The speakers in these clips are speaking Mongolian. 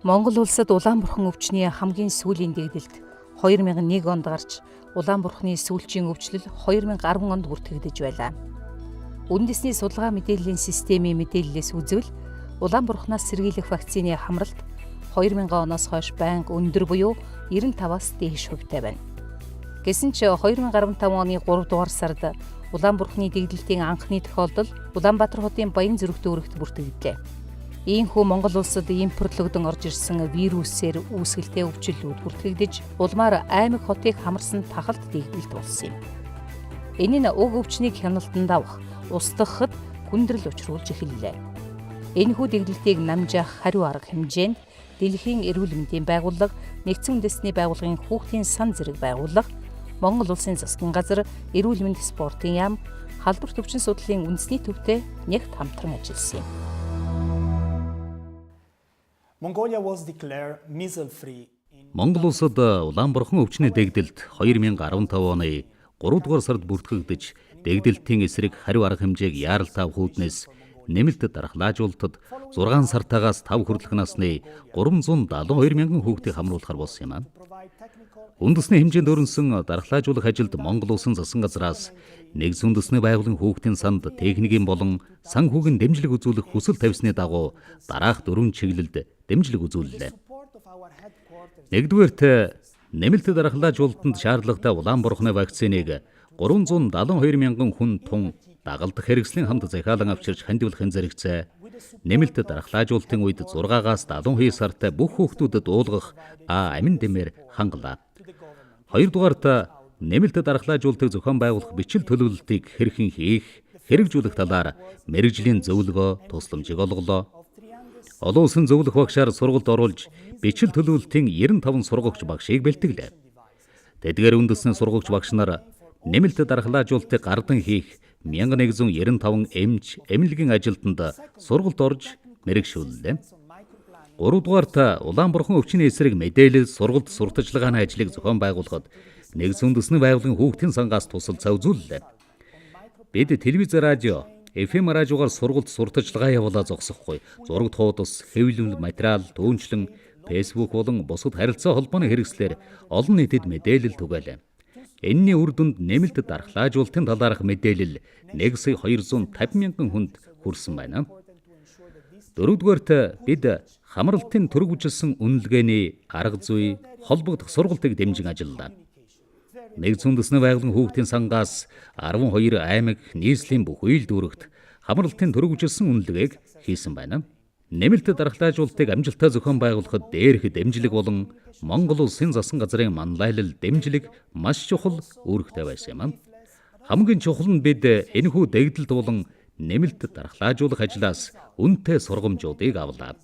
Монгол улсад Улаанбурхан өвчний хамгийн сүүлийн дэгдэлд 2001 онд гарч Улаанбурханы сүүлчийн өвчлөл 2010 онд бүртгэгдэж байлаа. Үндэсний судалгаа мэдээллийн системийн мэдээллээс үзвэл Улаанбурханаас сэргийлэх вакцины хамралт 2000 оноос хойш байнга өндөр буюу 95-аас дээш хувьтай байна. Гэсэн ч 2015 оны 3 дугаар сард Улаанбурханы дэгдэлтийн анхны тохиолдол Улаанбаатар хотын Баян Зүрх дүүрэгт бүртгэгдлээ. Иймхүү Монгол улсад импортлогдсон орж ирсэн вирусээр үүсгэлтэй өвчлөлүүд бүртгэгдэж, улмаар аймаг хотыг хамарсан тахалт дээгдэлт болсон юм. Энэ нь уг өвчнийг хяналтанд авах, устгахад хүндрэл учруулж эхэллээ. Энэхүү дэгдэлтийг намжаах хариу арга хэмжээнд Дэлхийн эрүүл мэндийн байгууллага, Нэгдсэн үндэсний байгууллагын хүүхдийн сан зэрэг байгууллага, Монгол улсын засгийн газар, эрүүл мэнд спортын яам, халдварт өвчин судлалын үндэсний төвтэй нэгт хамтран ажилласан юм. Монгол улсад Улаанбурхан өвчний дэгдэлт 2015 оны 3 дугаар сард бүртгэгдэж, дэгдэлтийн эсрэг хариу арга хэмжээг яаралтай авах үүднээс нэмэлт дархлаажуулалтад 6 сартаагаас 5 хүртэлх насны 372 мянган хүүхдийг хамруулахар болсон юм. Үндэсний хэмжээнд өрнсөн дархлаажуулах ажилд Монгол улсын засгийн газраас Нэгдсэн үндэсний байгууллагын хүүхдийн санд техникийн болон санхүүгийн дэмжлэг үзүүлэх хүсэл тавьсны дагуу дараах 4 чиглэлд дэмжлэг үзүүллээ. Нэгдүгээрт нэмэлт дархлаажуулалтанд шаардлагатай Улаанбурханы вакциныг 372 мянган хүн тун дагалдах хэрэгслийн хамт захиалан авчирч хандивлахын зэрэгцээ, нэмэлт дархлаажуулалтын үед 6-аас 72 сартай бүх хүүхдүүдэд уулгах амин дэмээр хангалаа. Хоёрдугаарт нэмэлт дархлаажуулалтыг зохион байгуулах бичил төлөвлөлтийг хэрхэн хийх, хэрэгжүүлэх талаар мэргэжлийн зөвлөгөө, тусламжийг олголоо. Олон улсын зөвлөх багшаар сургалт оруулж, бичил төлөвлөлтийн 95 сургагч багшийг бэлтгэлээ. Тэдгээр үндэсний сургагч багш нар нэмэлт дархлаажуулалтыг гардан хийх 1195 эмч, эмнэлгийн ажилтнанд сургалт орж мэргэшүүллээ. 3-дугаарт Улаанбурхан өвчний эсрэг мэдээлэл, сургалт, сурталчилгааны ажлыг зохион байгуулахад Нэгдсэн үндэсний байгууллагын хүүхдийн сангаас тусалцаа үзүүллээ. Бид телевиз, радио, FM радиогаар сургалт, сурталчилгаа явуулаа зогсохгүй. Зураг, хуудас, хэвлэл материал, түүнчлэн Facebook болон бусад харилцаа холбооны хэрэгслээр олон нийтэд мэдээлэл түгээлээ. Энэний үр дүнд нэмэлт дархлаажуулалтын талаарх мэдээлэл 1,250 мянган хүнд хүрсэн байна. 4-дүгээрт бид хамралтын төрөгжилсэн үнэлгээний арга зүй, холбогдох сургалтыг дэмжин ажиллалаа. Нэгдсэн үндэсний байгууллагын хүүхдийн сангаас 12 аймаг, нийслэлийн бүх үйл дүүрэгт хамралтын төрөгжилсэн үнэлгээг хийсэн байна. Нэмэлт дархлаажуулалтыг амжилттай зохион байгуулахад дээрх дэмжлэг болон Монгол улсын засгийн газрын манлайлал дэмжлэг маш чухал үүрэгтэй байсан юм. Хамгийн чухал нь бид энэхүү дэгдэлт болон нэмэлт дархлаажуулах ажлаас үнэтэй сургамжуудыг авлаа.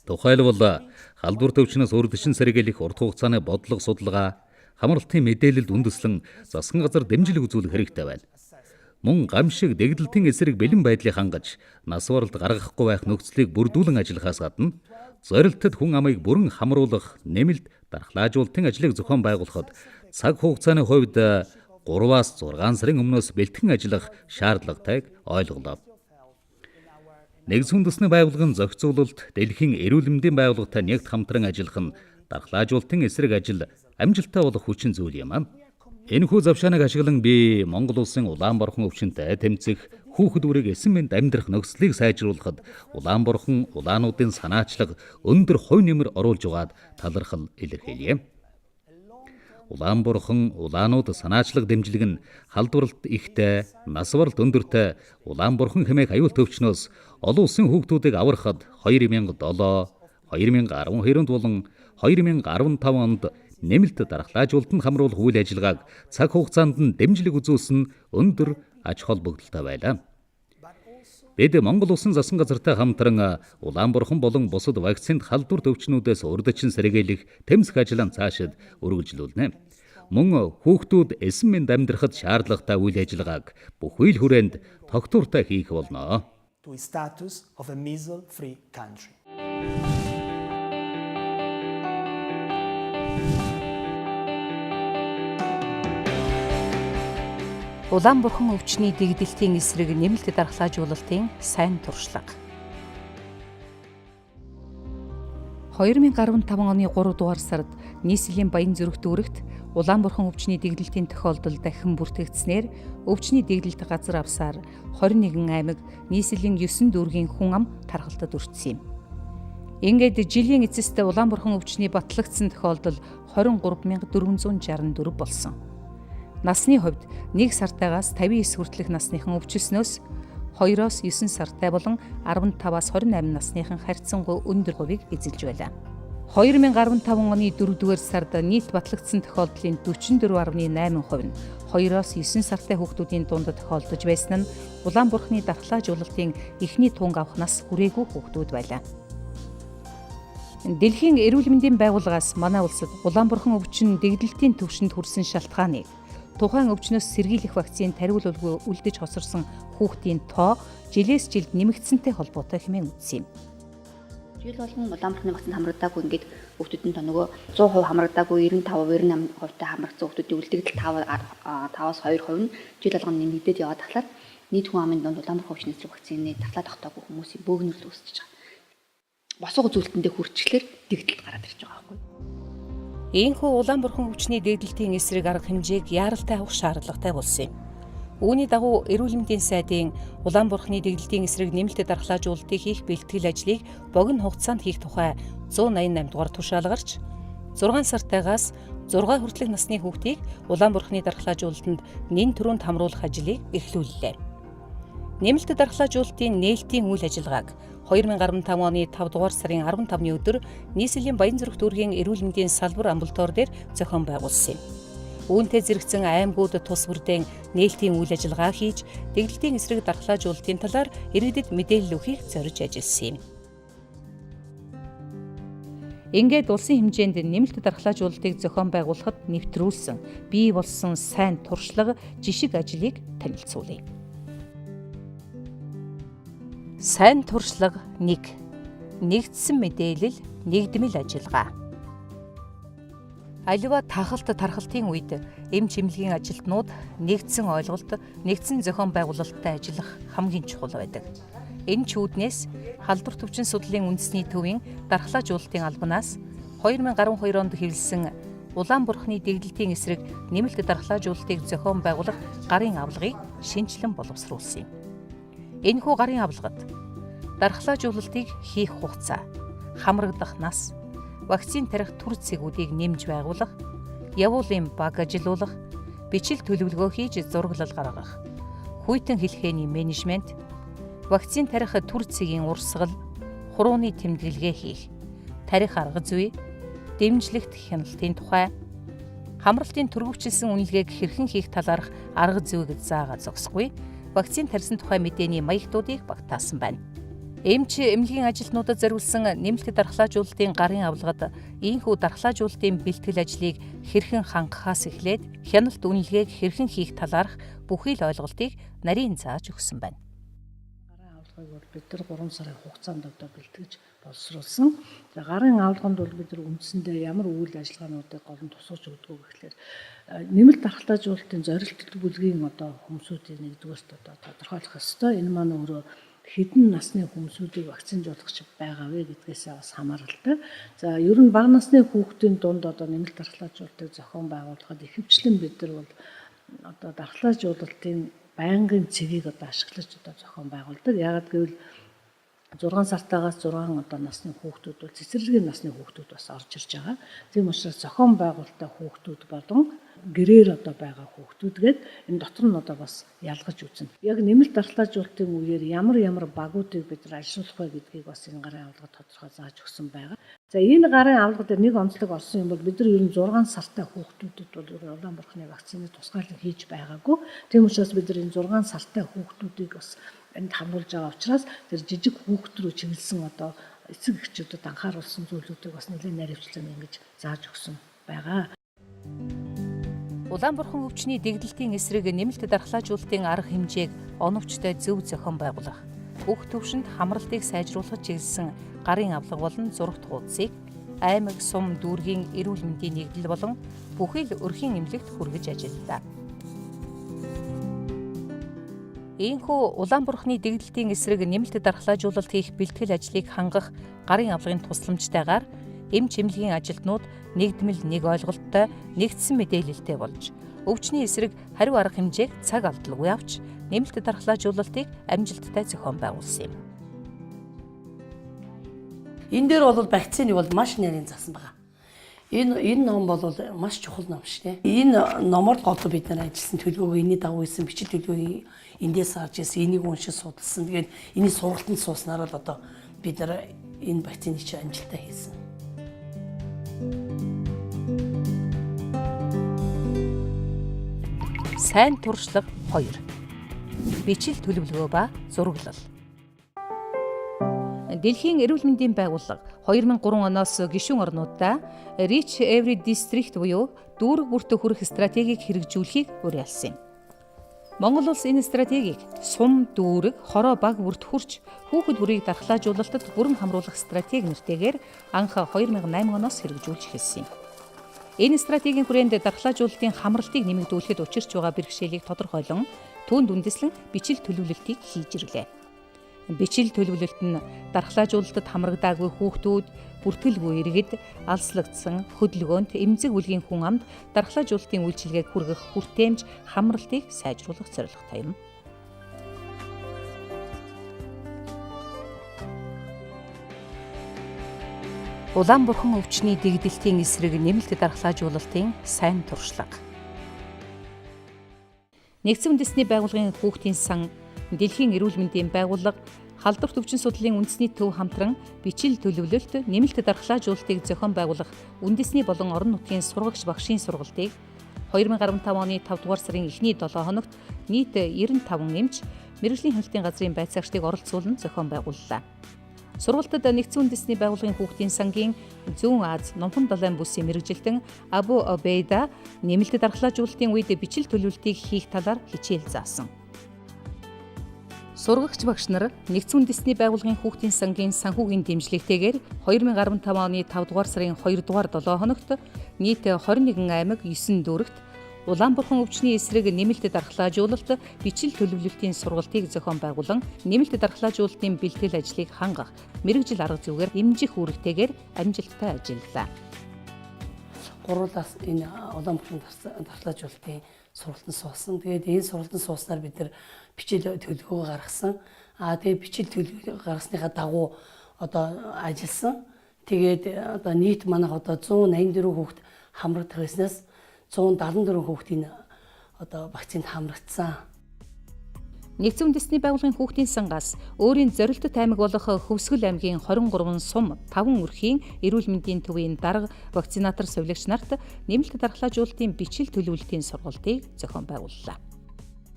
Тухайлбал халдварт өвчнөөс урьдчилан сэргийлэх урт хугацааны бодлого судалгаа, хамралтын мэдээлэлд үндэслэн засгийн газар дэмжлэг үзүүлэх хэрэгтэй байна. Мөн гамшиг дэгдэлтийн эсрэг бэлэн байдлыг хангаж, нас баралд гаргахгүй байх нөхцөлийг бүрдүүлэн ажиллахаас гадна зорилтод хүн амыг бүрэн хамруулах нэмэлт дархлаажуулалтын ажлыг зохион байгуулахад цаг хугацааны хувьд 3-аас 6 сарын өмнөөс бэлтгэн ажиллах шаардлагатайг ойлголоо. Нэгдсэн үндэсний байгууллагын зохицуулалт, Дэлхийн эрүүл мэндийн байгууллагатай нэгт хамтран ажиллах нь дархлаажуулалтын эсрэг ажил амжилттай болох хүчин зүйл юм. Энэхүү завшааныг ашиглан би Монгол улсын Улаанбурхан өвчнөд тэмцэх, хүүхдүүрийг эсэн мэнд амьдрах нөхцөлийг сайжруулахад Улаанбурхан улаануудын санаачлаг өндөр хувь нэмэр оруулж байгаад талархал илэрхийлье. Улаанбурхан улаанууд санаачлаг дэмжлэг нь халдваралт ихтэй, нас баралт өндөртэй Улаанбурхан хэмээх аюулт өвчнөөс олон улсын хүүхдүүдийг аврахад 2007, 2012 болон 2015 онд нэмэлт дархлаажуулалтанд хамруулах үйл ажиллагааг цаг хугацаанд нь дэмжлэг үзүүлсэн өндөр ач холбогдолтой байлаа. Бид Монгол улсын засгийн газартай хамтран Улаанбурхан болон бусад вакцинд халдварт өвчнүүдээс урьдчилан сэргийлэх тэмцэх ажлаа цаашид үргэлжлүүлнэ. Мөн хүүхдүүд эсэн мэнд амьдрахад шаардлагатай үйл ажиллагааг бүх үйл хүрээнд тогтвортой хийх болно. Улаанбурхан өвчний дэгдэлтийн эсрэг нэмэлт дархлаажуулалтын сайн туршлага. 2015 оны 3 дугаар сард нийслэлийн Баянзүрх дүүрэгт Улаанбурхан өвчний дэглэлтийн тохиолдол дахин бүртгэгдснээр өвчний дэглэлт газар авсаар 21 аймаг нийслэлийн 9 дүүргийн хүн ам тархалтад өртсөн юм. Ингээд жилийн эцэст Улаанбурхан өвчний батлагдсан тохиолдол 23464 болсон. Насны хувьд 1 сартаагаас 59 хүртэлх насныхан өвчлснөөс 2-9 сартай болон 15-аас 28 насныхан харьцангуй өндөр хувийг эзэлж байлаа. 2015 оны 4-р сард нийт батлагдсан тохиолдлын 44.8% нь 2-9 сартай хүүхдүүдийн дунд тохиолдож байсан нь Улаанбурханы дархлаажуулалтын эхний тунг авахнаас хүрээгүй хүүхдүүд байлаа. Дэлхийн эрүүл мэндийн байгууллагаас манай улсад Улаанбурхан өвчин дэглэлтийн түвшинд хүрсэн шалтгааныг тухайн өвчнөөс сэргийлэх вакцины тариулуулгүй үлдэж хосорсон хүүхдийн тоо жилээс жилд нэмэгдсэнтэй холбоотой хэмээн үзсэн юм. Жил болгон Улаанбурханы вакцины хамрагдаагүй ингээд хүүхдүүдийн тоо нөгөө 100% хамрагдаагүй 95-98% хамрагдсан хүүхдүүдийн үлдэгдэл 5-аас 2% нь жил болгон нэмэгдээд яваад тахлаар нийт хүн амын донд Улаанбурхан өвчний эсрэг вакцины дархлаа тогтоогүй хүмүүсийн бөөгнөрл үүсэж байгаа. Босго үзүүлэлтэндээ хүрчлээр дэгдэлт гараад ирж байгаа байхгүй. Ийхүү Улаанбурхан өвчний дэглэлтийн эсрэг арга хэмжээг яаралтай авах шаардлагатай болсон юм. Үүний дагуу эрүүл мэндийн сайдын Улаанбурханы дэглэлтийн эсрэг нэмэлт дархлаажуулалтыг хийх бэлтгэл ажлыг богино хугацаанд хийх тухай 188 дугаар тушаал гарч 6 сартаагаас 6 хүртэлх насны хүүхдийг Улаанбурханы дархлаажуулалтанд нэн төрөнд хамруулах ажлыг эхлүүллээ. Нэмэлт дархлаажуулалтын нээлтийн үйл ажиллагааг 2015 оны 5 дугаар сарын 15-ны өдөр нийслэлийн Баянзүрх дүүргийн эрүүл мэндийн салбар амбулатори дээр зохион байгуулсан юм. Үүнтэй зэрэгцэн аймагуд тус бүрдэн нээлтийн үйл ажиллагаа хийж дэглэлтийн эсрэг дархлаажуулалтын талаар иргэдэд мэдээлэл өгөхийг зорж ажилласан юм. Ингээд улсын хэмжээнд нэмэлт дархлаажуулалтыг зохион байгуулахад нэвтрүүлсэн бий болсон сайн туршлага жишг ажлыг танилцуулъя. Сайн туршлага 1. Нэгдсэн мэдээлэл, нэгдмэл ажиллагаа. Аливаа тахалт тархалтын үед эмч эмнэлгийн ажилтнууд нэгдсэн ойлголт, нэгдсэн зохион байгуулалттай ажиллах хамгийн чухал байдаг. Энэ ч үүднээс халдвар төвчин судлалын үндэсний төвийн дархлаажуулалтын албанаас 2012 онд хэвлэсэн Улаанбурханы дэглэлтийн эсрэг нэмэлт дархлаажуулалтыг зохион байгуулах гарын авлагыг шинжилэн боловсруулсан юм. Энэхүү гарын авлагад дархлаажуулалтыг хийх хугацаа, хамрагдах нас, вакцины тарих түр цэгүүдийг нэмж байгуулах, явуулын баг ажилуулах, бичил төлөвлөгөө хийж зураглал гаргах, хүйтэн хэлхээний менежмент, вакцины тарих түр цэгийн урсгал, хурууны тэмдэглэгээ хийх, тарих арга зүй, дэмжлэгт хяналтын тухай, хамралтын түргөвчлсэн үнэлгээг хэрхэн хийх талаарх арга зүйг заагаа зогсохгүй вакцины тарьсан тухай мэдээний маягтуудыг багтаасан байна. Эмч эмнэлгийн ажилтнуудад зориулсан нэмэлт дархлаажуулалтын гарын авлагад ийхүү дархлаажуулалтын бэлтгэл ажлыг хэрхэн хангахаас эхлээд хяналт үнэлгээг хэрхэн хийх талаарх бүхий л ойлголтыг нарийн зааж өгсөн байна. Гарын авлагыг бол бид нар 3 сарын хугацаанд бэлтгэж боловсруулсан. Гарын авлаганд бол бид нар үндсэндээ ямар үйл ажиллагаануудыг голон тусгаж өгдөг вэ гэхээр нэмэлт дархлаажуулалтын зорилттой бүлгийн хүмүүсүүдийн нэгдүгээрт тодорхойлох ёстой. Энэ маань өөрөө хэдэн насны хүмүүсүүдийг вакцинжуулах байгаа вэ гэдгээс бас хамааралтай. За ер нь бага насны хүүхдийн дунд нэмэлт дархлаажуулалтыг зохион байгуулахад ихэвчлэн бид нар бол дархлаажуулалтын байнгын цэгийг ашиглаж зохион байгуулдаг. Яагаад гэвэл 6 сартаагаас 6 насны хүүхдүүд бол цэцэрлэгийн насны хүүхдүүд бас орж ирж байгаа. Тийм учраас зохион байгуулалттай хүүхдүүд болон гэрээр байгаа хүүхдүүдгээд энэ дотор нь бас ялгаж үзнэ. Яг нэмэлт дархлаажуулалтын үеэр ямар багуудыг бид нар ажиллуулах вэ гэдгийг бас энэ гарын авлагад тодорхой зааж өгсөн байгаа. За энэ гарын авлага дээр нэг онцлог олсон юм бол бид нар ер нь 6 сартай хүүхдүүдэд бол Улаанбурханы вакцины тусгаарлал хийж байгаагүй. Тийм учраас бид нар энэ 6 сартай хүүхдүүдийг бас энд хамруулж байгаа учраас тэр жижиг хүүхд рүү чиглэсэн эцэг эхчүүдэд анхааруулсан зүйлүүдийг бас нэлээд наривчлан ингэж зааж өгсөн байгаа. Улаанбурхан өвчний дэглэлтийн эсрэг нэмэлт дархлаажуулалтын арга хэмжээг оновчтой зөв зохион байгуулах, бүх төвшөнд хамралтыг сайжруулахад чиглэсэн гарын авлага болон зурагт хуудсыг аймаг сум дүүргийн эрүүл мэндийн нэгдэл болон бүхий л өрхийн эмнэлэгт хүргэж ажиллалаа. Ийхүү Улаанбурханы дэглэлтийн эсрэг нэмэлт дархлаажуулалт хийх бэлтгэл ажлыг хангах гарын авлагын тусламжтайгаар Эм чимлэгийн ажилтнууд нэгдмэл нэг ойлголттой, нэгдсэн мэдээлэлтэй болж өвчний эсрэг хариу арга хэмжээг цаг алдалгүй авч нэмэлт дархлаажуулалтыг амжилттай зохион байгуулсан юм. Энэ дээр бол вакцины бол маш нарийн засан байгаа. Энэ ном бол маш чухал ном шүү дээ. Энэ номоор одоо бид нар ажилласан төлөвлөгөө энэний дагуу хийсэн бичил төлөвлөгөөний эндээс харж ирсэн, энийг уншиж судалсан. Тэгээд энийг сургалтанд сууснараа л одоо бид нар энэ вакциныг чи амжилттай хийсэн. Сайн туршлага 2. Бичил төлөвлөгөө ба зураглал. Дэлхийн эрүүл мэндийн байгууллага 2003 оноос гишүүн орнуудаа Reach Every District буюу дүүрэг бүртээ хүрэх стратегийг хэрэгжүүлэхийг уриалсан юм. Монгол улс энэ стратегийг сум, дүүрэг, хороо баг бүрт хүрч хүүхэд бүрийг дархлаажуулалтад бүрэн хамруулах стратеги нэртэйгээр анх 2008 оноос хэрэгжүүлж эхэлсэн юм. Энэ стратегийн хүрээнд дархлаажуулалтын хамралтыг нэмэгдүүлэхэд учирч байгаа бэрхшээлийг тодорхойлон түүнд үндэслэн бичил төлөвлөлтийг хийж ирлээ. Бичил төлөвлөлт нь дархлаажуулалтад хамрагдаагүй хүүхдүүд, бүртгэлгүй иргэд, алслагдсан, хөдөлгөөнт, эмзэг үлгийн хүн амд дархлаажуулалтын үйлчилгээг хүргэх хүртээмж хамралтыг сайжруулах зорилготой юм. Улаанбурхан өвчний дэгдэлтийн эсрэг нэмэлт дархлаажуулалтын сайн туршлага. Нэгдсэн үндэсний байгууллагын хүүхдийн сан, Дэлхийн эрүүл мэндийн байгууллага, халдварт өвчин судлалын үндэсний төв хамтран бичил төлөвлөлт, нэмэлт дархлаажуулалтыг зохион байгуулах үндэсний болон орон нутгийн сургагч багшийн сургалтыг 2015 оны 5 дугаар сарын эхний 7 хоногт нийт 95 эмч мэргэжлийн хяналтын газрын байцаагчдыг оролцуулан зохион байгууллаа. Сургалтад нэгдсэн үндэсний байгууллагын хүүхдийн сангийн Зүүн Аз Номхон далайн бүсийн мэргэжилтэн Абу Обейда нэмэлт дархлаажуулалтын үед бичил төлөвлөлтийг хийх талаар хичээл заасан. Сургагч багш нар нэгдсэн үндэсний байгууллагын хүүхдийн сангийн санхүүгийн дэмжлэгтэйгээр 2015 оны 5 дугаар сарын 2 дугаар 7 хоногт нийт 21 аймаг 9 дүүрэгт Улаанбурхан өвчний эсрэг нэмэлт дархлаажуулалт бичил төлөвлөлтийн сургалтыг зохион байгуулан нэмэлт дархлаажуулалтын бэлтгэл ажлыг хангах мэргэжил арга зүйгээр эмжих үүрэгтэйгээр амжилттай ажиллалаа. Гурлаас энэ Улаанбурхан дархлаажуулалтын сургалтанд суусан. Тэгээд энэ сургалтанд сууснаар бид нар бичил төлөвлөгөө гаргасан. Тэгээд бичил төлөвлөгөө гаргасныхаа дагуу одоо ажилласан. Тэгээд одоо нийт манайх одоо 184 хүүхэд хамрагдах байснаас 174 хүүхдийн одоо вакцинд хамрагдсан. Нэгдсэн үндэсний байгууллагын хүүхдийн сангаас өөрийн зорилттой аймаг болох Хөвсгөл аймгийн 23 сум 5 өрхийн эрүүл мэндийн төвийн дарга вакцинатор сувилагч нарт нэмэлт дархлаажуулалтын бичил төлөвлөлтийн сургалтыг зохион байгууллаа.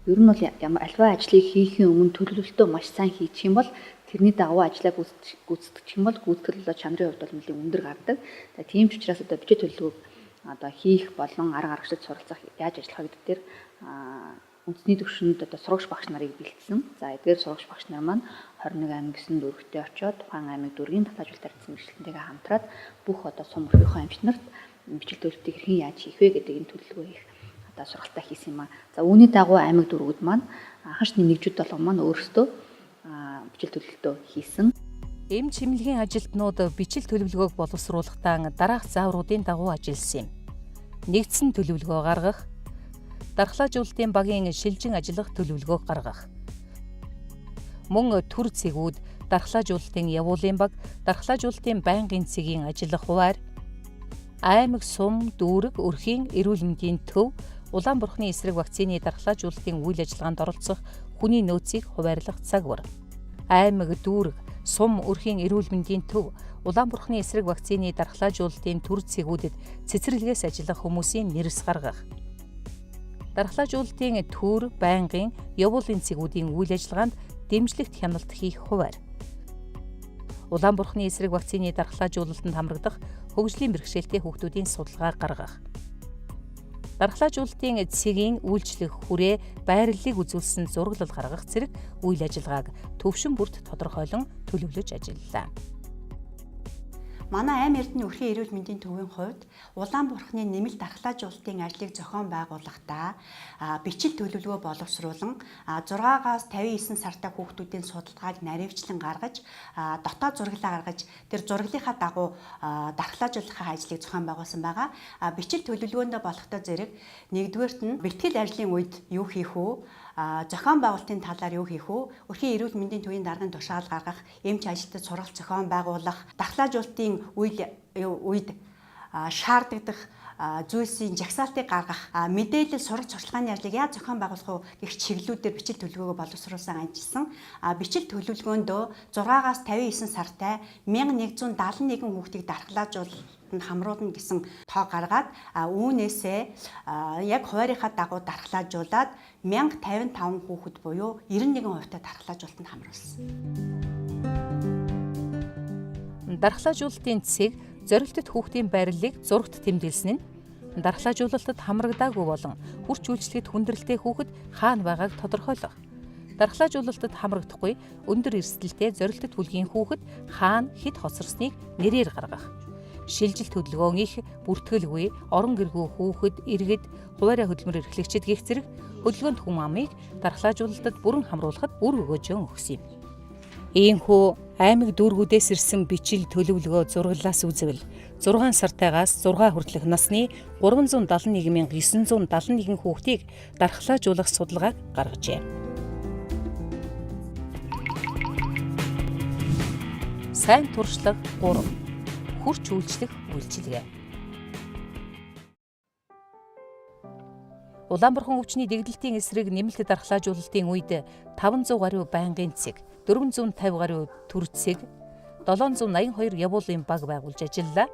Ер нь бол альва ажлыг хийхийн өмнө төлөвлөлтөө маш сайн хийчих юм бол тэрний дагуу ажлаа гүйцэтгэх юм бол гүйтгэл чанарын хувьд бол нэлээд өндөр гардаг. Тийм ч учраас одоо бичил төлөвлөгөөг одоо хийх болон арга аргачлалд суралцах яаж ажиллах гэдэг дээр үндэсний түвшинд одоо сурагч багш нарыг бэлдсэн. За эдгээр сурагч багш нар маань 21 аймаг 9 дүүрэгтээ очиод тухайн аймаг дүүргийн татаажуулалт арцсан мэргэжилтэнтэйгээ хамтраад бүх одоо сум өрхийнхөө эмч нарт бичил төлөвлөлтийг хэрхэн яаж хийх вэ гэдэг энэ төлөвлөгөө хийх одоо сургалтаа хийсэн юм аа. За үүний дагуу аймаг дүүргүүд маань хашны нэгжүүд болгон маань өөрсдөө бичил төлөвлөлтөө хийсэн. Эм чимлэгийн ажилтнууд бичил төлөвлөгөөг боловсруулахдаа дараах заавруудын дагуу ажилласан юм. Нэгдсэн төлөвлөгөө гаргах, дархлаажуулалтын багийн шилжин ажиллах төлөвлөгөө гаргах. Мөн төр цэгүүд, дархлаажуулалтын явуулын баг, дархлаажуулалтын байнгын цэгийн ажиллах хуваар, аймаг сум, дүүрэг, өрхийн эрүүл мэндийн төв, Улаанбурханы эсрэг вакцины дархлаажуулалтын үйл ажиллагаанд оролцох хүний нөөцийг хуваарлах цагвар, аймаг дүүрэг, сум, өрхийн эрүүл мэндийн төв, Улаанбурханы эсрэг вакцины дархлаажуулалтын төр цэгүүдэд цэцэрлэгээс ажиллах хүмүүсийн нэрс гаргах, дархлаажуулалтын төр, байнгын, явуулын цэгүүдийн үйл ажиллагаанд дэмжлэгт хяналт хийх хуваар, Улаанбурханы эсрэг вакцины дархлаажуулалтанд хамрагдах хөгжлийн бэрхшээлтэй хүүхдүүдийн судалгаа гаргах, дархлаажуулалтын цэгийн үйлчлэх хүрээ байрлалыг үзүүлсэн зураглал гаргах зэрэг үйл ажиллагааг төвшин бүрт тодорхойлон төлөвлөж ажиллалаа. Манай Аймаг Эрдэнэ өрхийн эрүүл мэндийн төвийн хувьд Улаанбурхны нэмэлт дархлаажуулалтын ажлыг зохион байгуулахдаа бичил төлөвлөгөө боловсруулан 6-аас 59 сартай хүүхдүүдийн судалгааг наривчлан гаргаж дотоод зураглаа гаргаж тэр зураглалынхаа дагуу дархлаажуулахын ажлыг зохион байгуулсан байгаа. Бичил төлөвлөгөөндөө болохтой зэрэг нэгдүгээрт нь бэлтгэл ажлын үед юу хийх вэ? Зохион байгуулалтын талаар юу хийх вэ? Өрхийн эрүүл мэндийн төвийн даргын тушаал гаргах, эмч ажилтнад сургалт зохион байгуулах, дархлаажуулалтын үед шаарддаг зүйлсийн жагсаалтыг гаргах, мэдээлэл сурах сурталчилгааны ажлыг яаж зохион байгуулах вэ гэх чиглэлүүдээр бичил төлөвлөгөөгөө боловсруулсан ажилласан. Бичил төлөвлөгөөндөө 6-аас 59 сартай 1171 хүүхдийг дархлаажуулах хамруулна гэсэн тоо гаргаад үүнээсээ яг хуваарийнхаа дагуу дархлаажуулаад 1055 хүүхэд буюу 91% дархлаажуулалтанд хамруулсан. Дархлаажуулалтын цэг зорилттой хүүхдийн байрлалыг зурагт тэмдэглсэн нь дархлаажуулалтад хамрагдаагүй болон хүрч үйлчлэхэд хүндрэлтэй хүүхэд хаана байгааг тодорхойлох. Дархлаажуулалтад хамрагдахгүй өндөр эрсдэлтэй зорилттой бүлгийн хүүхэд хаана хэд хоцорсныг нэрээр гаргах. Шилжилт хөдөлгөөн их бүртгэлгүй орон гэргүй хүүхэд иргэд хуваарай хөдөлмөр эрхлэгчид гих зэрэг хөдөлгөөнд хүн амыг дархлаажуулалтад бүрэн хамруулахад үр өгөөжөн өгсөн юм. Иймхүү аймаг дүүргүүдээс ирсэн бичил төлөвлөгөө зураглалаас үзвэл 6 сартайгаас 6 хүртэлх насны 371,971 хүүхдийг дархлаажуулах судалгааг гаргажээ. Сайн туршлага 3. Хүрч үйлчлэх үйлчилгээ. Улаанбурхан өвчний дэгдэлтийн эсрэг нэмэлт дархлаажуулалтын үед 500 гаруй байнгын цэг, 450 гаруй төр цэг, 782 явуулын баг байгуулж ажиллалаа.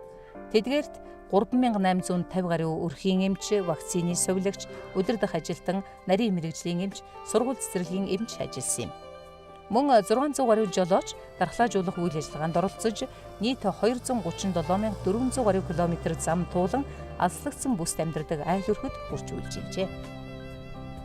Тэдгээрт 3850 гаруй өрхийн эмч, вакцины совилогч, өдөр дах ажилтан, нарийн мэрэгжлийн эмч, сургууль цэцэрлэгийн эмч ажилласан юм. Мөн 600 гаруй жолооч дархлаажуулах үйл ажиллагаанд оролцож нийт 237,400 гаруй километр зам туулан алслагдсан бүст амьдардаг айл өрхөд хүрч үйлчилжээ.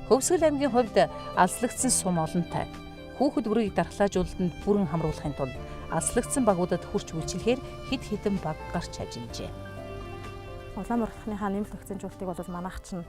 Хөвсгөл аймгийн хувьд алслагдсан сум олонтой. Хүүхэд бүрийг дархлаажуулалтанд бүрэн хамруулахын тулд алслагдсан багуудад хүрч үйлчлэхээр хэд хэдэн баг гарч ажиллажээ. Улаанбурхныхаа нэмэлт вакцинжуулалтыг бол манайх чинь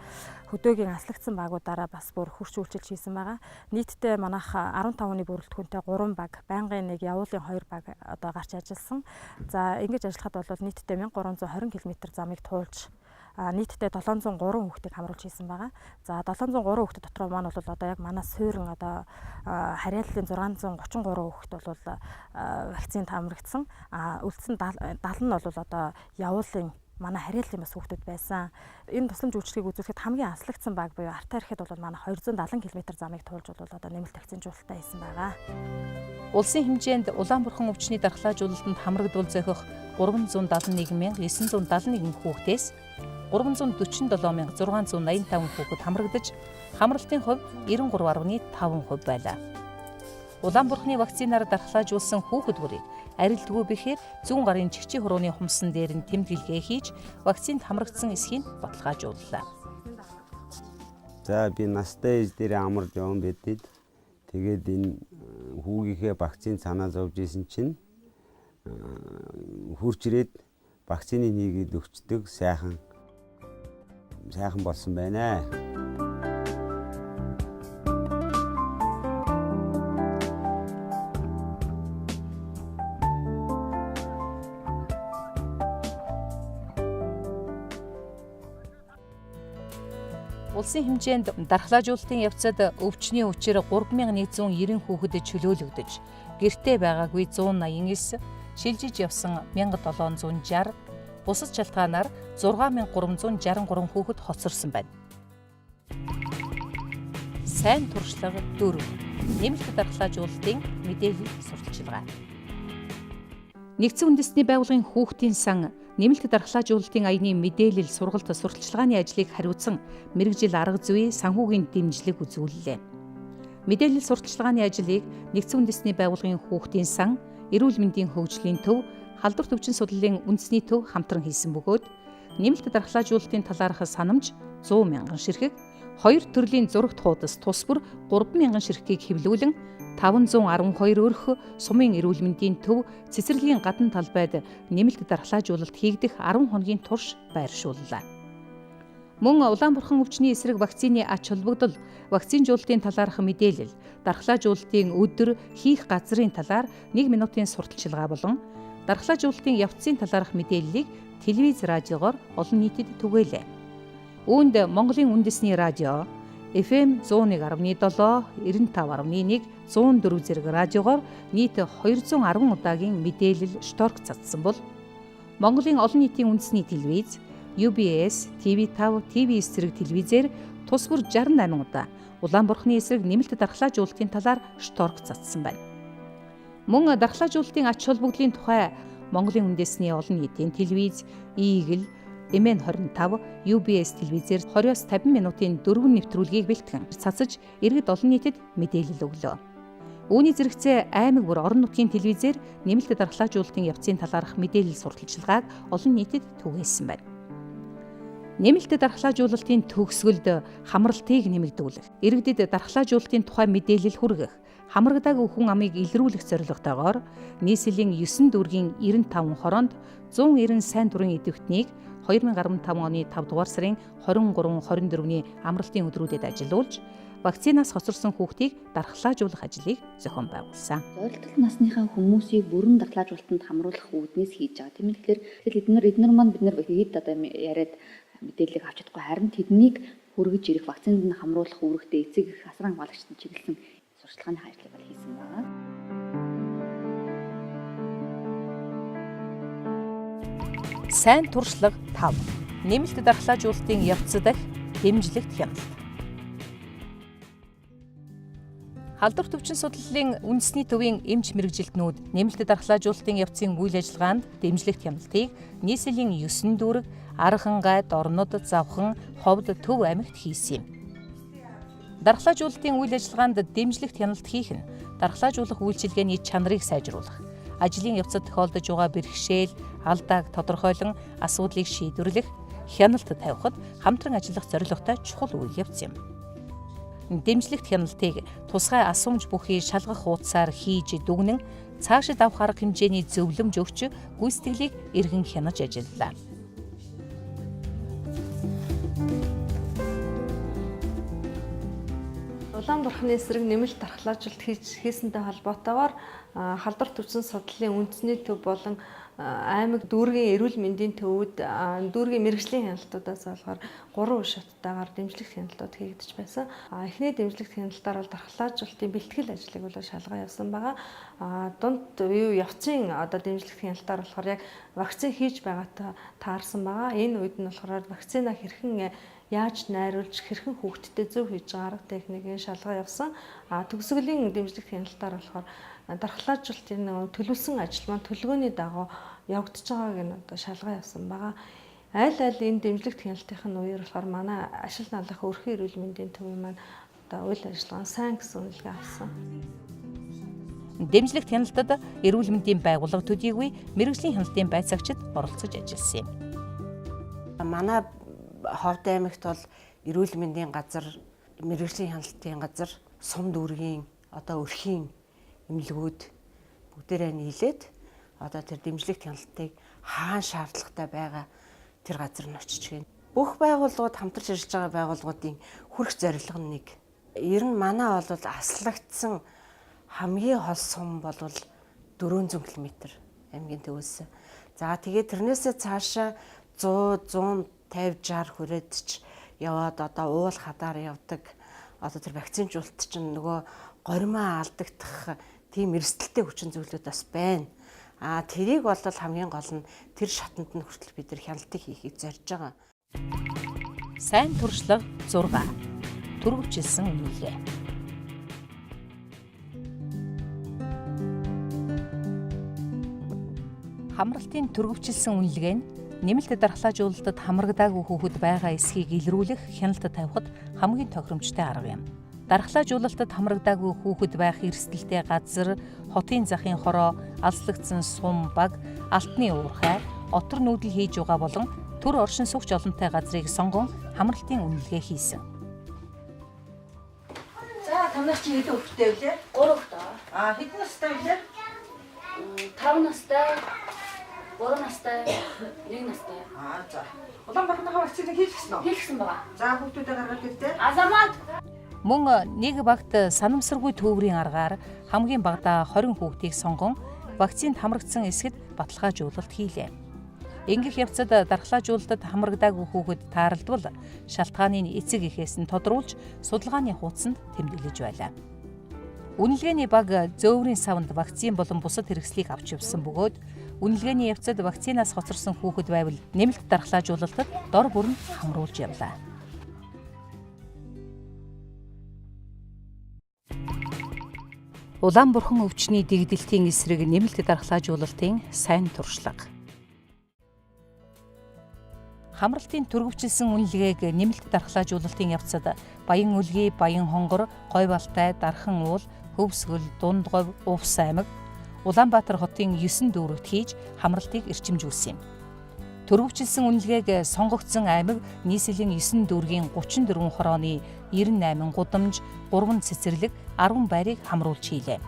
хөдөөгийн аслагдсан багуудаараа бас бүр хүрч үйлчилж хийсэн байгаа. Нийтдээ манайх 15-ны бүрэлдэхүүнтэй 3 баг, байнгын нэг явуулын 2 баг одоо гарч ажилласан. За ингэж ажиллахад бол нийтдээ 1320 км замыг туулж нийтдээ 703 хүүхдийг хамруулж хийсэн байгаа. За 703 хүүхд дотор маань бол одоо яг манай суурин одоо харьяаллын 633 хүүхд бол вакцинд хамрагдсан. Үлдсэн 70 нь бол одоо явуулын манай харьяаллын бас хүүхдүүд байсан. Энэ тусламж үйлчлэгийг үзүүлэхэд хамгийн аслагдсан баг буюу Артай ирэхэд бол манай 270 км замыг туулж бол одоо нэмэлт вакцинжуулалтаа хийсэн байгаа. Улсын хэмжээнд Улаанбурхан өвчний дархлаажуулалтанд хамрагдвал зохих 371,971 хүүхдээс 347,685 хүүхэд хамрагдаж, хамралтын хувь 93.5% байлаа. Улаанбурханы вакцинаар дархлаажуулсан хүүхэд бүрийг арилдгүй бэхээр зүүн гарын чихчийн хурууны хумсан дээр нь тэмдэглэгээ хийж вакцинд хамрагдсан эсхийг баталгаажууллаа. За би настай ээж дээр амарч явсан бэдэд тэгээд энэ хүүгийнхээ вакцин санаа зовж исэн чинь хурж ирээд вакцины хийгээд өгчдөг сайхан болсон байна. Улсын хэмжээнд дархлаажуулалтын явцад өвчний хүчээр 3190 хүүхэд чөлөөлөгдөж, гэртээ байгаагүй 189, шилжиж явсан 1760, бусад шалтгаанаар 6363 хүүхэд хоцорсон байна. Сайн туршлага 4. Нэмэлт дархлаажуулалтын мэдээлэл сурталчилгаа. Нэгдсэн үндэсний байгууллагын хүүхдийн сан нэмэлт дархлаажуулалтын аяны мэдээлэл сургалт сурталчилгааны ажлыг хариуцсан мэрэгжил арга зүй санхүүгийн дэмжлэг үзүүллээ. Мэдээлэл сурталчилгааны ажлыг Нэгдсэн үндэсний байгууллагын хүүхдийн сан, эрүүл мэндийн хөгжлийн төв, халдвар төвчин судлалын үндэсний төв хамтран хийсэн бөгөөд нэмэлт дархлаажуулалтын талаарх санамж 100,000 ширхэг, 2 төрлийн зурагт хуудас тус бүр 3,000 ширхгийг хэвлүүлэн 512 өрх сумын эрүүл мэндийн төв цэцэрлэгийн гадна талбайд нэмэлт дархлаажуулалт хийгдэх 10 хоногийн турш байршууллаа. Мөн Улаанбурхан өвчний эсрэг вакцины ач холбогдол, вакцинжуулалтын талаарх мэдээлэл, дархлаажуулалтын өдөр хийх газрын талаар 1 минутын сурталчилгаа болон дархлаажуулалтын явцын талаарх мэдээллийг телевиз радиогоор олон нийтэд түгээлээ. Үүнд Монголын үндэсний радио FM 101.7, 95.1, 104 зэрэг радиогоор нийт 210 удаагийн мэдээлэл шторк цацсан бол Монголын олон нийтийн үндэсний телевиз UBS, TV5, TV9 зэрэг телевизээр тус бүр 68 удаа Улаанбурханы эсрэг нэмэлт дархлаажуулалтын талаар шторк цацсан байна. Мөн дархлаажуулалтын ач холбогдлын тухай Монголын үндэсний олон нийтийн телевиз Eagle, MN25, UBS телевизээр 20-50 минутын 4 нэвтрүүлгийг бэлтгэн цацаж иргэд олон нийтэд мэдээлэл өглөө. Үүний зэрэгцээ аймаг бүр орон нутгийн телевизээр нэмэлт дархлаажуулалтын явцын талаарх мэдээлэл сурталчилгааг олон нийтэд түгээсэн байна. Нэмэлт дархлаажуулалтын төгсгөлд хамралтыг нэмэгдүүлэх, иргэдэд дархлаажуулалтын тухай мэдээлэл хүргэх, хамрагдаагүй хүн амыг илрүүлэх зорилготойгоор нийслэлийн 9 дүүргийн 95 хороонд 190 сайн дурын идэвхтнийг 2015 оны 5 дугаар сарын 23-24-ний амралтын өдрүүдэд ажилуулж, вакцинаас хоцорсон хүүхдийг дархлаажуулах ажлыг зохион байгуулсан. Зорилттой насныхаа хүмүүсийг бүрэн дархлаажуулалтанд хамруулах үүднээс хийж байгаа. Тийм ээ. Тэгэхээр эдгээр маань бид нар хэд одоо яриад мэдээллийг авч чадахгүй, харин тэднийг хүргэж ирэх, вакцинд нь хамруулах үүрэгтэй эцэг их асран хамгаалагчдад чиглэсэн сурчлагын ажлыг бол хийсэн байна. Сайн туршлага 5. Нэмэлт дархлаажуулалтын явц дахь дэмжлэгт хяналт. Халдвар төвчин судлалын үндэсний төвийн эмч мэрэгжилтнүүд нэмэлт дархлаажуулалтын явцын үйл ажиллагаанд дэмжлэгт хяналтыг нийслэлийн 9 дүүрэг Архан, Гайд, Орнод, Завхан, Ховд, Төв аймагт хийсэн юм. Дархлаажуулалтын үйл ажиллагаанд дэмжлэгт хяналт хийх нь дархлаажуулах үйлчилгээний чанарыг сайжруулах, ажлын явцад тохиолдож байгаа бэрхшээл, алдааг тодорхойлон асуудлыг шийдвэрлэх, хяналт тавихад хамтран ажиллах зорилготой чухал үйл явц юм. Дэмжлэгт хяналтыг тусгай асуумж бүхий шалгах хуудасаар хийж дүгнэн цаашид авах арга хэмжээний зөвлөмж өгч гүйцэтгэлийг эргэн хянаж ажиллалаа. Улаанбурханы эсрэг нэмэлт дархлаажуулалт хийсэнтэй холбоотойгоор халдвар төвчин судлалын үндэсний төв болон аймаг дүүргийн эрүүл мэндийн төвүүд дүүргийн мэрэгжлийн хяналтуудаас болохоор 3 үе шаттайгаар дэмжлэгт хяналтууд хийгдэж байсан. Эхний дэмжлэгт хяналтаар бол дархлаажуулалтын бэлтгэл ажлыг бол шалгаа явсан байгаа. Дунд юу явцын одоо дэмжлэгт хяналтаар болохоор яг вакцин хийж байгаатай таарсан байгаа. Энэ үед нь болохоор вакцина хэрхэн яаж найруулж хэрхэн хүүхдэд зөв хийж байгаа арга техникийн шалгаа явсан. Төгсгөлийн дэмжлэгт хяналтаар болохоор дархлаажуулалтын төлөвлөсөн ажил маань төлөвлөгөөний дагуу явагдаж байгааг нь одоо шалгаа явсан байгаа. Аль энэ дэмжлэгт хяналтын үеэр болохоор манай ашил наалах өрхийн эрүүл мэндийн төвийн маань одоо үйл ажиллагаа сайн гэсэн үнэлгээ авсан. Дэмжлэгт хяналтад эрүүл мэндийн байгууллага төдийгүй мэрэгжлийн хяналтын байцаагчид оролцож ажилласан юм. Манай Ховд аймагт бол эрүүл мэндийн газар, мэрэгжлийн хяналтын газар, сум дүүргийн одоо өрхийн эмнэлгүүд бүгдээрээ нийлээд одоо тэр дэмжлэгт хяналтыг хаана шаардлагатай байгаа тэр газар нь очиж гин. Бүх байгууллагууд хамтарч ажиллаж байгаа байгууллагуудын хүрэх зорилго нь нэг. Ер нь манай бол аслагдсан хамгийн хол сум бол 400 км аймгийн төвөөс. За тэгээд тэрнээсээ цаашаа 100, 150, 60 хүрээд ч яваад одоо уул хадаар явдаг. Одоо тэр вакцинжуулалт чинь нөгөө горимаа алдагдах тийм эрсдэлтэй хүчин зүйлүүд бас байна. Тэрийг бол хамгийн гол нь тэр шатанд нь хүртэл бид нар хяналтыг хийхийг зорж байгаа. Сайн туршлага 6. Түргөвчилсэн үнэлгээ. Хамралтын түргөвчилсэн үнэлгээ нь нэмэлт дархлаажуулалтад хамрагдаагүй хүүхэд байгаа эсхийг илрүүлэх, хяналт тавихад хамгийн тохиромжтой арга юм. Дархлаажуулалтад хамрагдаагүй хүүхэд байх эрсдэлтэй газар, хотын захын хороо, алслагдсан сум баг, алтны уурхай, отор нүүдэл хийж байгаа болон төр оршин суугч олонтой газрыг сонгон хамралтын үнэлгээ хийсэн. За танаас чи хэдэн хүүхэдтэй вэ? 3 хүүхэд. Хэдэн настай вэ? 5 настай, 3 настай, 1 настай. За. Улаанбаатарынхаа вакциныг хийлгэсэн үү? Хийлгсэн байгаа. За хүүхдүүдэд гаргаад ирдээ. Азамат Мөн нэг багт санамсаргүй төврийн аргаар хамгийн багадаа 20 хүүхдийг сонгон вакцинд хамрагдсан эсэд баталгаажуулалт хийлээ. Ингэх явцад дархлаажуулалтад хамрагдаагүй хүүхэд тааралдвал шалтгааныг эцэг эхээс нь тодруулж судалгааны хуудсанд тэмдэглэж байлаа. Үнэлгээний баг зөөврийн савнд вакцин болон бусад хэрэгслийг авч явсан бөгөөд үнэлгээний явцад вакцинаас хоцорсон хүүхэд байвал нэмэлт дархлаажуулалтад дор бүрэн хамруулж явлаа. Улаанбурхан өвчний дэгдэлтийн эсрэг нэмэлт дархлаажуулалтын сайн туршлага. Хамралтын түргөвчлсэн үнэлгээг нэмэлт дархлаажуулалтын явцад Баян үлгий, Баян хонгор, Говь алтай, Дархан уул, Хөвсгөл, Дунд говь, Увс аймаг, Улаанбаатар хотын 9 дүүрэгт хийж хамралтыг эрчимжүүлсэн юм. Түргөвчлсэн үнэлгээг сонгогдсон аймаг нийслэлийн 9 дүүргийн 34 хорооны 98 гудамж, 3 цэцэрлэг, 10 байрыг хамруулж хийлээ.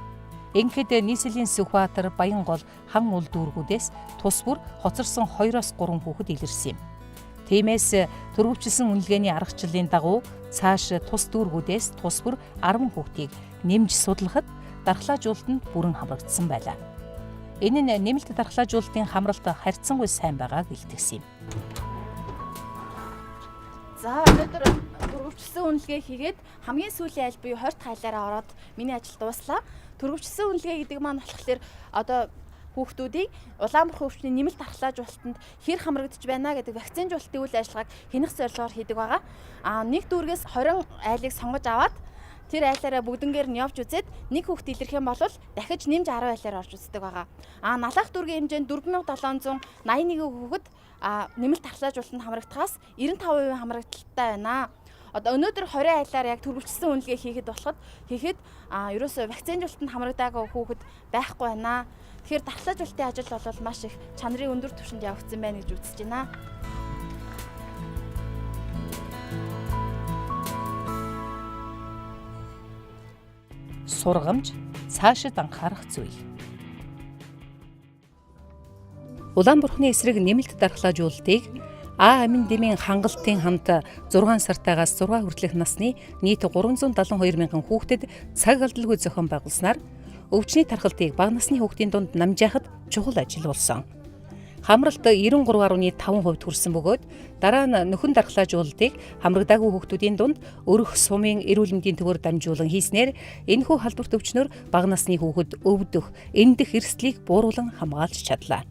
Ингээд нийслэлийн Сүхбаатар, Баянгол, Хан уул дүүргүүдээс тус бүр хоцорсон 2-3 хүүхэд илэрсэн юм. Тиймээс түргөвчлсэн үнэлгээний аргачлалын дагуу цааш тус дүүргүүдээс тус бүр 10 хүүхдийг нэмж судлахад дархлаажуулалтанд бүрэн хамрагдсан байлаа. Энэ нь нэмэлт дархлаажуулалтын хамралт харьцангуй сайн байгааг илтгэсэн юм. За өнөөдөр түргөвчлсэн үнэлгээ хийгээд хамгийн сүүлийн аль буюу 20 хайлаараа ороод миний ажил дууслаа. Түргөвчлсэн үнэлгээ гэдэг маань болохоор одоо хүүхдүүдийг Улаанбурхан өвчний нэмэлт дархлаажуулалтанд хэр хамрагдаж байна гэдэг вакцинжуулалтын үйл ажиллагааг хянах зорилгоор хийдэг байгаа. Нэг дүүргээс 20 айлыг сонгож аваад тэр айлаараа бүгднгээр нь явж үзээд нэг хүүхд илэрх юм бол дахиж нэмж 10 айлаар орж үздэг байгаа. Налах дүүргийн хэмжээнд 4781 хүүхэд нэмэлт дархлаажуулалтанд хамрагдахаас 95% хамрагдaltaй байна. Одоо өнөөдөр 20 айлаар яг түргөвчлсэн үнэлгээ хийхэд ерөөсөө вакцинжуулалтанд хамрагдаагүй хүүхэд байхгүй байна. Тэгэхээр дархлаажуулалтын ажил бол маш их чанарын өндөр түвшинд явагдсан байна гэж үзэж байна. Сургамж, цаашид анхаарах зүйл. Улаанбурханы эсрэг нэмэлт дархлаажуулалтыг А амин дэмийн хангалтын хамт 6 сартаагаас 6 хүртэлх насны нийт 372 мянган хүүхдэд цаг алдалгүй зохион байгуулснаар өвчний тархалтыг бага насны хүүхдийн дунд намжаахад чухал ажил болсон. Хамралт 93.5% хүрсэн бөгөөд дараа нь нөхөн дархлаажуулалтыг хамрагдаагүй хүүхдүүдийн дунд өрөх сумын эрүүл мэндийн төвөөр дамжуулан хийснээр энэхүү халдварт өвчнөр бага насны хүүхэд өвдөх, эндэх эрсдлийг бууруулан хамгаалж чадлаа.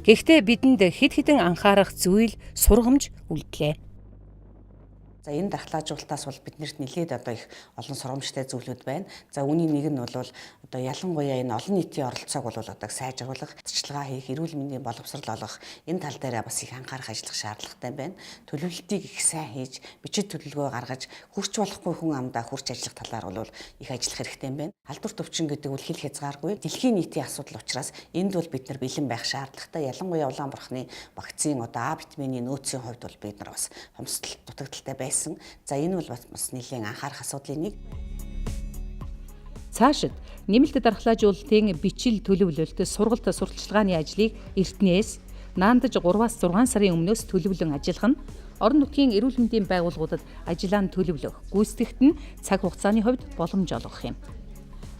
Гэхдээ бидэнд хэд хэдэн анхаарах зүйл, сургамж үлдлээ. За энэ дархлаажуулалтаас бол биднэрт нэлээд одоо их олон сургамжтай зүйлүүд байна. За үүний нэг нь бол одоо ялангуяа энэ олон нийтийн оролцоог бол одоо сайжруулах, цэцлэгээ хийх, эрүүл мэндийн боловсрол олгох энэ тал дээр бас их анхаарах ажиллах шаардлагатай байна. Төлөвлөлтийг их сайн хийж, бичиг төлөвлөгөө гаргаж, хүрч болохгүй хүн амдаа хүрч ажиллах талаар бол их ажиллах хэрэгтэй байна. Халдварт өвчин гэдэг бол хэл хязгааргүй дэлхийн нийтийн асуудал учраас энд бол бид нар бэлэн байх шаардлагатай. Ялангуяа Улаанбурханы вакцин одоо А витамины нөөцийн хувьд бол бид нар бас хомсдол дутагдaltaй байсан. За энэ бол бас нэлийн анхаарах асуудлын нэг. Цаашид нэмэлт дархлаажуулалтын бичил төлөвлөлт, сургалт сурталчилгааны ажлыг Эрдэнэс наандаж 3-6 сарын өмнөөс төлөвлөн ажиллах нь орон нутгийн эрүүл мэндийн байгууллагуудад ажиллаан төлөвлөх, гүйцэтгэхт нь цаг хугацааны хувьд боломж олгох юм.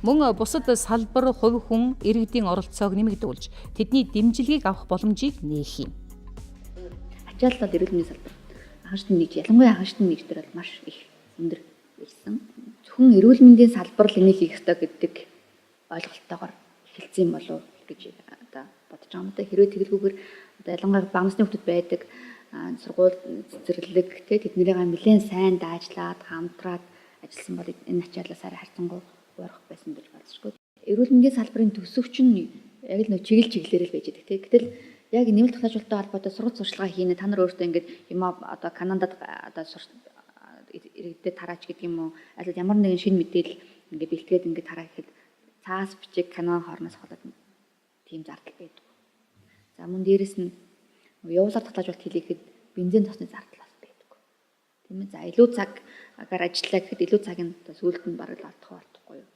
Мөн бусад салбар, хувь хүн, иргэдийн оролцоог нэмэгдүүлж, тэдний дэмжлэгийг авах боломжийг нээх юм. Ачаалал бол эрүүл мэндийн салбар. Хагашдын нэгж, ялангуяа хагашдын нэгжтэр бол маш их өндөр байсан. Зөвхөн эрүүл мэндийн салбар л энийг хийх ёстой гэдэг ойлголттойгоор эхэлсэн юм болов гэж одоо бодож байгаа юм да. Хэрвээ тэгэлгүйгээр одоо ялангуяа бага насны хүмүүс байдаг сургууль цэцэрлэг тэднэрийг нэлээд сайн даажлаад хамтраад ажилласан бол энэ ачааллаас харьцангуй уурах байсан гэж бодсошгүй. Эрүүл мэндийн салбарын төсөвч нь яг л чиглэлээр л байж байгаа. Гэтэл яг нэмэлт дархлаажуулалттай холбоотой сургалт сурчлагаа хийнэ. Та нар өөрсдөө ингээд юм одоо Канадад одоо иргэдэд тараач гэдэг юм уу? Аль ямар нэгэн шинэ мэдээлэл ингээд бэлтгээд ингээд тараа гэхэд цаас бичиг канон хоороноос холоод тийм зардал байдаг. За мөн дээрэс нь явуулаар дархлаажуулалт хийлгэхэд бензин тосны зардал бас байдаг. Тийм ээ. За илүү цагаар ажиллаа гэхэд илүү цагийн сүүлд нь бараг алдах болтохгүй юу?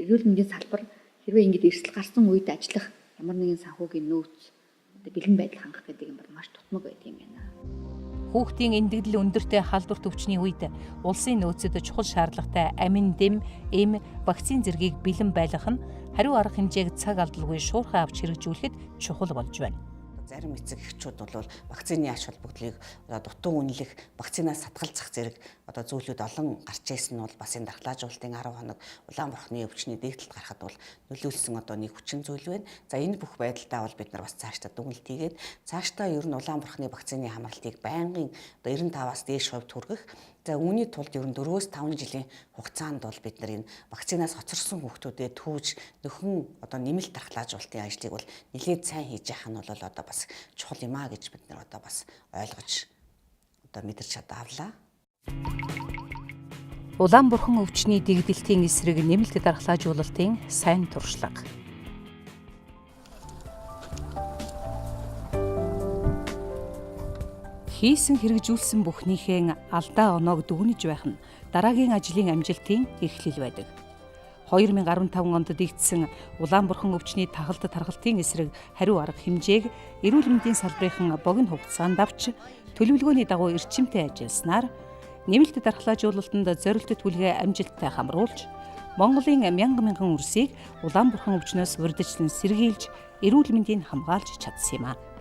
эрүүл мэндийн салбар хэрвээ ингэж эрсдэл гарсан үед ажиллах ямар нэгэн санхүүгийн нөөц бэлэн байдал хангах гэдэг юм бол маш тутмаг байдаг юм байна. Хүүхдийн эндэгдэл өндөртэй халдвар төвчний үед улсын нөөцөд чухал шаардлагатай амин дэм, эм, вакцин зэргийг бэлэн байлгах нь хариу арга хэмжээг цаг алдалгүй шуурхай авч хэрэгжүүлэхэд чухал болж байна. Зарим эцэг эхчүүд бол вакцины ач холбогдлыг дутуу үнэлэх, вакцинаас сатгалзах зэрэг зүйлүүд олон гарч ирсэн нь бол бас энэ дархлаажуулалтын 10 хоног Улаанбаатарын өвчний дэгдэлд гарахад бол нөлөөлсөн нэг хүчин зүйл байна. За энэ бүх байдалтай бол бид нар бас цаашдаа дүгнэлт хийгээд цаашдаа ер нь Улаанбаатарын вакцины хамралтыг байнгын 95-аас дээш хувьд хүргэх. За үүний тулд ер нь 4-5 жилийн хугацаанд бол бид нар энэ вакцинаас хоцорсон хүүхдүүдэд түүж нөхөн нэмэлт дархлаажуулалтын ажлыг бол нэлээд сайн хийж яах нь бол бас чухал юм а гэж бид нар бас ойлгож мэдэрч чадаавлаа. Улаанбаатарын өвчний дэгдэлтийн эсрэг нэмэлт дархлаажуулалтын сайн туршлага. Хийсэн хэрэгжүүлсэн бүхнийхээ алдаа оноог дүгнэж байх нь дараагийн ажлын амжилтын эхлэл байдаг. 2015 онд дэгдсэн Улаанбаатарын өвчний тахалт тархалтын эсрэг хариу арга хэмжээг эрүүл мэндийн салбарын богино хугацаанд авч төлөвлөгөөний дагуу эрчимтэй ажилласнаар нэмэлт дархлаажуулалтанд зорилттой түлхээ амжилттай хамруулж Монголын мянган үрсийг Улаанбаатарын өвчнөөс урьдчилан сэргийлж эрүүл мэндийг хамгаалж чадсан юм а.